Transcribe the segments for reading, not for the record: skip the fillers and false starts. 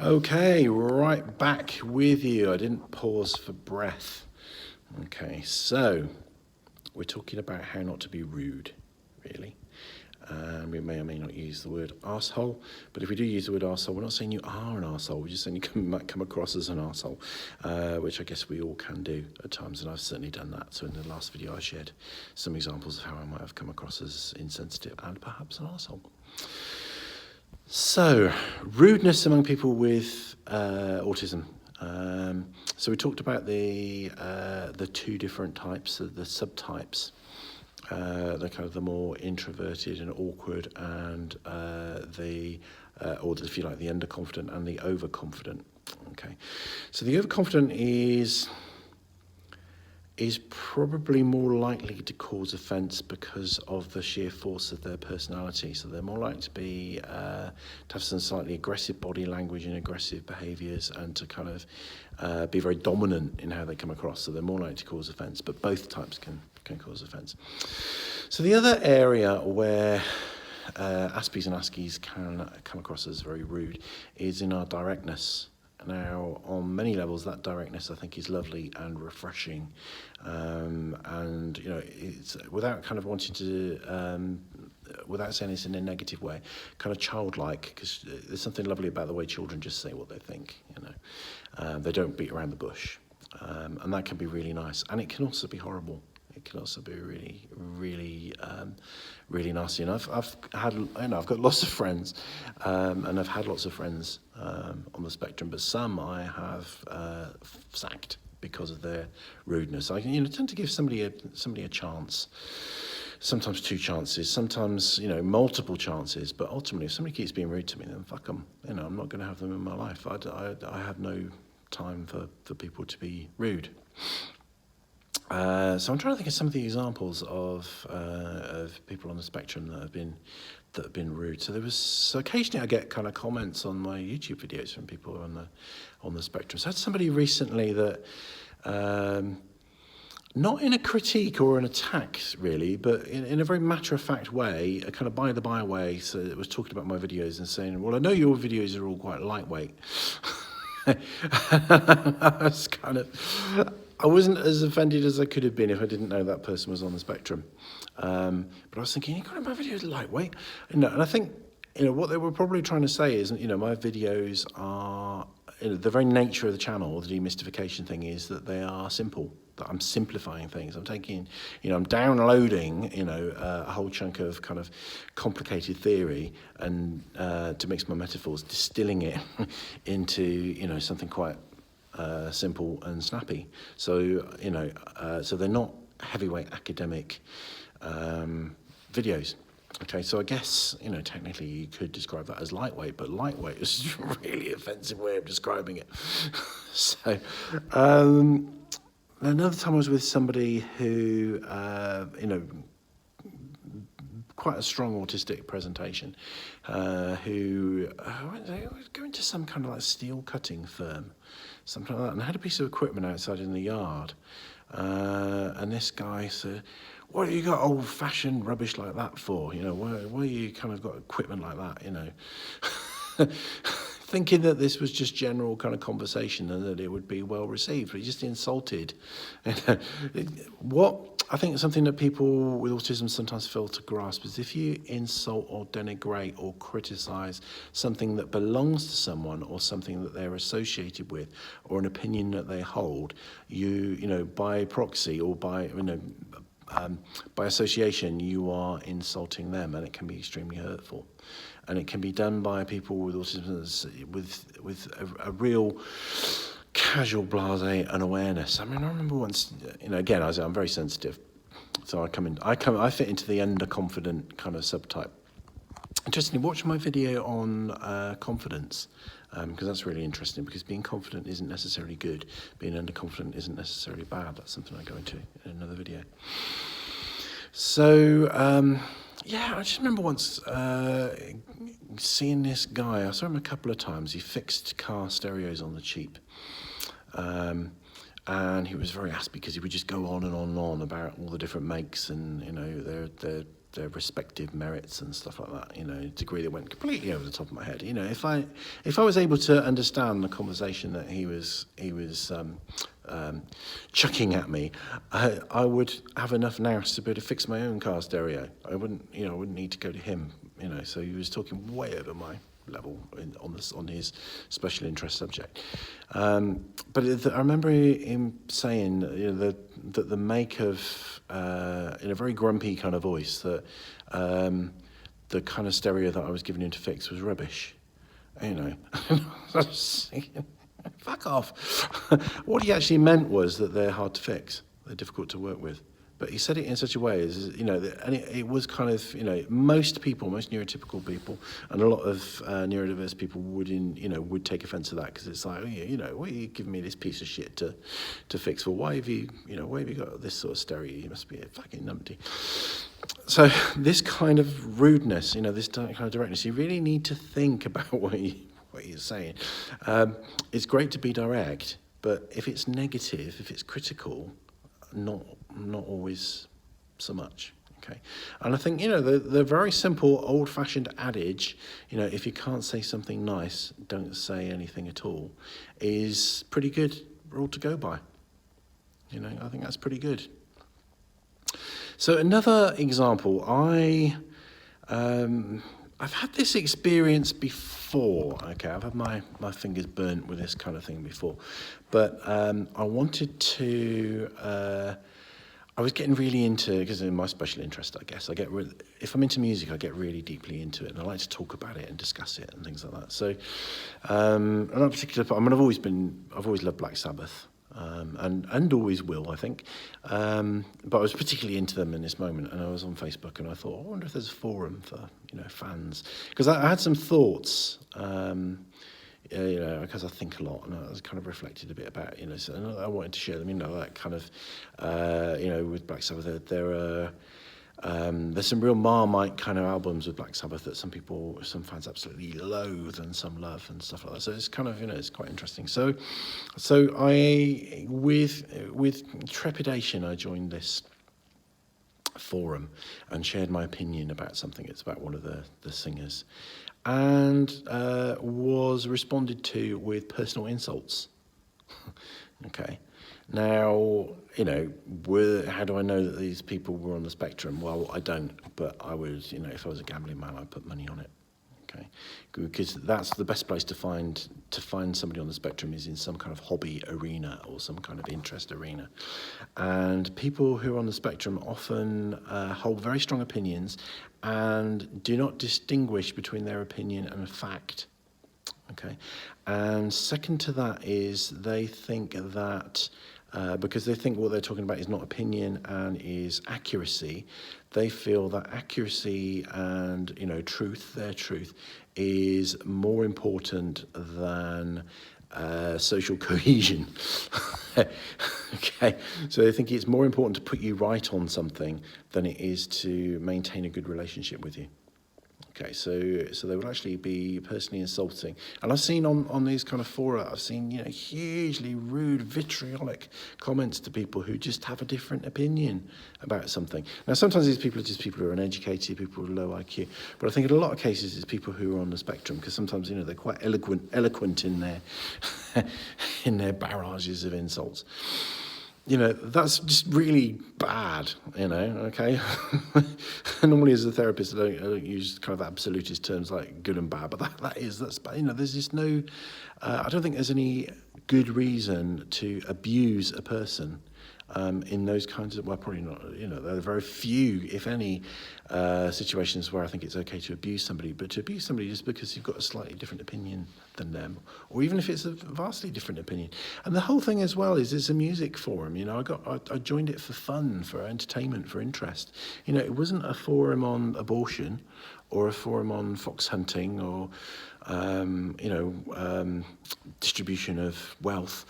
Okay, right back with you. I didn't pause for breath. Okay, so we're talking about how not to be rude, really. We may or may not use the word arsehole, but if we do use the word arsehole, we're not saying you are an arsehole, we're just saying you might come across as an arsehole, which I guess we all can do at times, and I've certainly done that. So in the last video I shared some examples of how I might have come across as insensitive and perhaps an arsehole. So, rudeness among people with autism. So we talked about the two different types, the subtypes. The kind of the more introverted and awkward, and or if you like, the underconfident and the overconfident. Okay, so the overconfident is probably more likely to cause offence because of the sheer force of their personality. So they're more likely to be to have some slightly aggressive body language and aggressive behaviours, and to kind of be very dominant in how they come across. So they're more likely to cause offence, but both types can cause offence. So the other area where Aspies and Askies can come across as very rude is in our directness. Now, on many levels, that directness I think is lovely and refreshing, and you know, it's without kind of wanting to, without saying this in a negative way, kind of childlike, because there's something lovely about the way children just say what they think. You know, they don't beat around the bush, and that can be really nice, and it can also be horrible. It can also be really, really, really nasty. And I've had, you know, I've got lots of friends, and I've had lots of friends on the spectrum, but some I have sacked because of their rudeness. I tend to give somebody a chance. Sometimes 2 chances, sometimes multiple chances. But ultimately, if somebody keeps being rude to me, then fuck them. I'm not going to have them in my life. I have no time for people to be rude. So I'm trying to think of some of the examples of people on the spectrum that have been rude. So occasionally I get kind of comments on my YouTube videos from people on the spectrum. So I had somebody recently that, not in a critique or an attack really, but in a very matter-of-fact way, a kind of by-the-by way. So it was talking about my videos and saying, well, I know your videos are all quite lightweight. I wasn't as offended as I could have been if I didn't know that person was on the spectrum. But I was thinking, my videos are lightweight. And I think, what they were probably trying to say is, my videos are, the very nature of the channel, the demystification thing, is that they are simple, that I'm simplifying things. I'm taking, I'm downloading, a whole chunk of kind of complicated theory and to mix my metaphors, distilling it into, something quite simple and snappy. So, so they're not heavyweight academic videos. Okay, so I guess, technically you could describe that as lightweight, but lightweight is a really offensive way of describing it. So, another time I was with somebody who, quite a strong autistic presentation, who was going to some kind of like steel cutting firm, something like that, and had a piece of equipment outside in the yard. And this guy said, what have you got old-fashioned rubbish like that for? Why you kind of got equipment like that, thinking that this was just general kind of conversation and that it would be well received, but he just insulted. What I think something that people with autism sometimes fail to grasp is if you insult or denigrate or criticize something that belongs to someone or something that they're associated with or an opinion that they hold, you by proxy or by association, you are insulting them, and it can be extremely hurtful. And it can be done by people with autism with a real casual blasé unawareness. I mean, I remember once, again, I'm very sensitive, so I fit into the underconfident kind of subtype. Interestingly, watch my video on confidence, because that's really interesting, because being confident isn't necessarily good. Being underconfident isn't necessarily bad. That's something I go into in another video. So, I just remember once seeing this guy. I saw him a couple of times. He fixed car stereos on the cheap. And he was very aspy because he would just go on and on and on about all the different makes and, their their respective merits and stuff like that. You know, a degree that went completely over the top of my head. You know, if I was able to understand the conversation that he was chucking at me, I would have enough nous to be able to fix my own car stereo. I wouldn't need to go to him. You know, so he was talking way over my level on his special interest subject. But I remember him saying that the make of in a very grumpy kind of voice that the kind of stereo that I was giving him to fix was rubbish. You know, I was thinking, fuck off. What he actually meant was that they're hard to fix, they're difficult to work with. But he said it in such a way as, you know, and it was kind of, you know, most neurotypical people, and a lot of neurodiverse people would take offence to that, because it's like, oh, yeah, you know, why are you giving me this piece of shit to fix? Well, why have you got this sort of stereo? You must be a fucking numpty. So this kind of rudeness, you know, this kind of directness, you really need to think about what you're saying. It's great to be direct, but if it's negative, if it's critical, not always so much. Okay, and I think, you know, the very simple old-fashioned adage, you know, if you can't say something nice, don't say anything at all, is pretty good rule to go by. You know, I think that's pretty good. So another example, I've had this experience before. Okay, I've had my fingers burnt with this kind of thing before, but I wanted to. I was getting really into, because in my special interest, I guess, if I'm into music, I get really deeply into it, and I like to talk about it and discuss it and things like that. So, on that particular part, I mean, I've always loved Black Sabbath, and always will, I think. But I was particularly into them in this moment, and I was on Facebook, and I thought, I wonder if there's a forum for, you know, fans, because I had some thoughts. You know, because I think a lot, and I was kind of reflected a bit about, you know, so I wanted to share them, you know, that kind of, you know, with Black Sabbath, there's some real Marmite kind of albums with Black Sabbath that some fans absolutely loathe and some love and stuff like that. So it's kind of, you know, it's quite interesting. So I, with trepidation, I joined this forum and shared my opinion about something. It's about one of the singers, and was responded to with personal insults. Okay. Now, you know, how do I know that these people were on the spectrum? Well, I don't, but I would, you know, if I was a gambling man, I'd put money on it. Okay, because that's the best place to find somebody on the spectrum, is in some kind of hobby arena or some kind of interest arena. And people who are on the spectrum often hold very strong opinions and do not distinguish between their opinion and fact. Okay, and second to that is they think that because they think what they're talking about is not opinion and is accuracy, they feel that accuracy and, you know, their truth is more important than social cohesion. Okay, so they think it's more important to put you right on something than it is to maintain a good relationship with you. Okay, so they would actually be personally insulting. And I've seen on these kind of fora, I've seen, you know, hugely rude, vitriolic comments to people who just have a different opinion about something. Now, sometimes these people are just people who are uneducated, people with low IQ. But I think in a lot of cases it's people who are on the spectrum, because sometimes, you know, they're quite eloquent in their in their barrages of insults. You know, that's just really bad, you know, okay? Normally as a therapist, I don't use kind of absolutist terms like good and bad, but that's bad. You know, there's just no, I don't think there's any good reason to abuse a person in those kinds of, well, probably not, you know, there are very few, if any, situations where I think it's okay to abuse somebody, but to abuse somebody just because you've got a slightly different opinion than them, or even if it's a vastly different opinion. And the whole thing as well is it's a music forum, you know, I joined it for fun, for entertainment, for interest. You know, it wasn't a forum on abortion or a forum on fox hunting or, you know, distribution of wealth,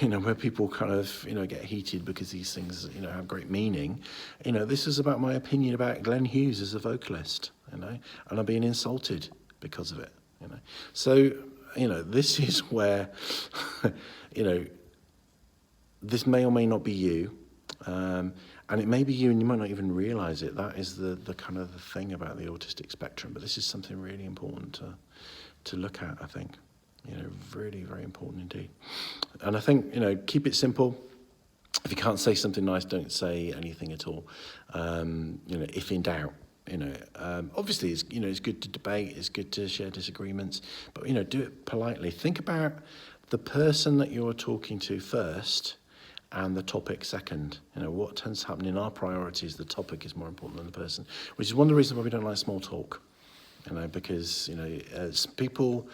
you know, where people kind of, you know, get heated because these things, you know, have great meaning. You know, this is about my opinion about Glenn Hughes as a vocalist, you know, and I'm being insulted because of it, you know. So, you know, this is where, you know, this may or may not be you, And it may be you, and you might not even realise it. That is the kind of the thing about the autistic spectrum. But this is something really important to look at, I think. Really, very important indeed. And I think, keep it simple. If you can't say something nice, don't say anything at all. If in doubt, obviously it's good to debate, it's good to share disagreements, but do it politely. Think about the person that you're talking to first and the topic second. What tends to happen in our priorities, the topic is more important than the person, which is one of the reasons why we don't like small talk. Because as people,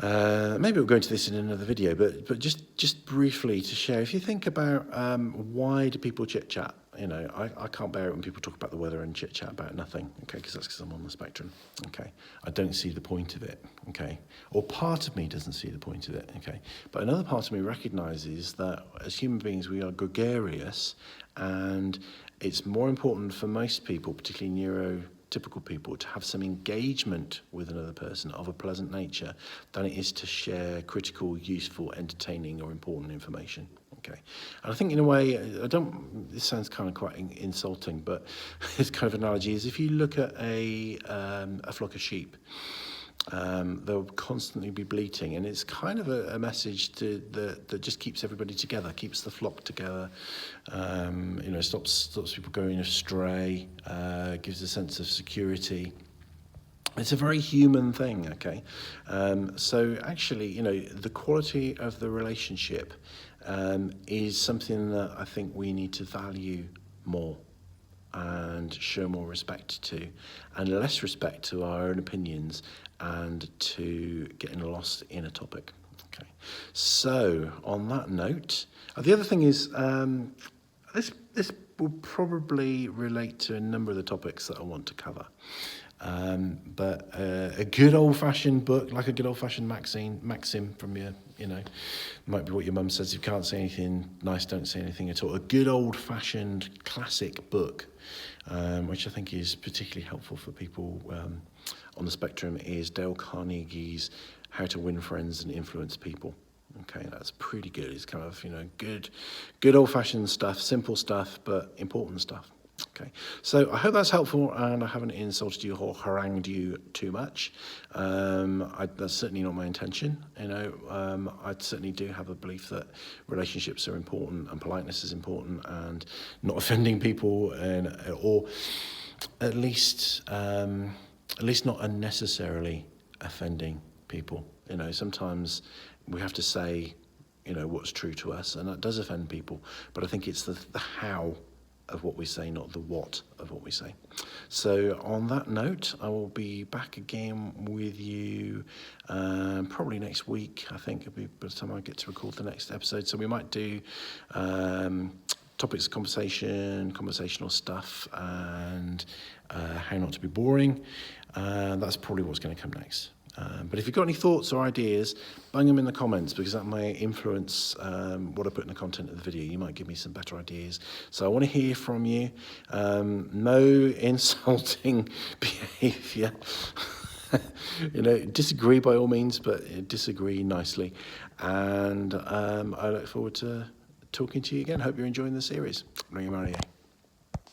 maybe we'll go into this in another video, but just briefly to share, if you think about why do people chit chat? I can't bear it when people talk about the weather and chit chat about nothing, okay, because that's because I'm on the spectrum, okay. I don't see the point of it, okay, or part of me doesn't see the point of it, okay, but another part of me recognises that as human beings we are gregarious, and it's more important for most people, particularly neurotypical people, to have some engagement with another person of a pleasant nature than it is to share critical, useful, entertaining or important information. Okay, and I think in a way, this sounds kind of quite insulting, but this kind of analogy is if you look at a flock of sheep, they'll constantly be bleating, and it's kind of a message that just keeps everybody together, keeps the flock together, stops people going astray, gives a sense of security. It's a very human thing, okay? So actually, the quality of the relationship is something that I think we need to value more and show more respect to, and less respect to our own opinions and to getting lost in a topic. Okay, so on that note, the other thing is this will probably relate to a number of the topics that I want to cover. But a good old-fashioned book, like a good old-fashioned maxim from your, might be what your mum says, if you can't say anything nice, don't say anything at all. A good old-fashioned classic book, which I think is particularly helpful for people on the spectrum, is Dale Carnegie's How to Win Friends and Influence People. Okay, that's pretty good. It's kind of, good old-fashioned stuff, simple stuff, but important stuff. Okay, so I hope that's helpful and I haven't insulted you or harangued you too much. That's certainly not my intention. I certainly do have a belief that relationships are important and politeness is important and not offending people, or at least not unnecessarily offending people. Sometimes we have to say, what's true to us, and that does offend people. But I think it's the how of what we say, not the what of what we say. So on that note, I will be back again with you probably next week. I think it'll be by the time I get to record the next episode. So we might do topics of conversation, conversational stuff, and how not to be boring. That's probably what's going to come next. But if you've got any thoughts or ideas, bang them in the comments, because that might influence what I put in the content of the video. You might give me some better ideas. So I want to hear from you. No insulting behaviour. Disagree by all means, but disagree nicely. And I look forward to talking to you again. Hope you're enjoying the series. Rangimarie.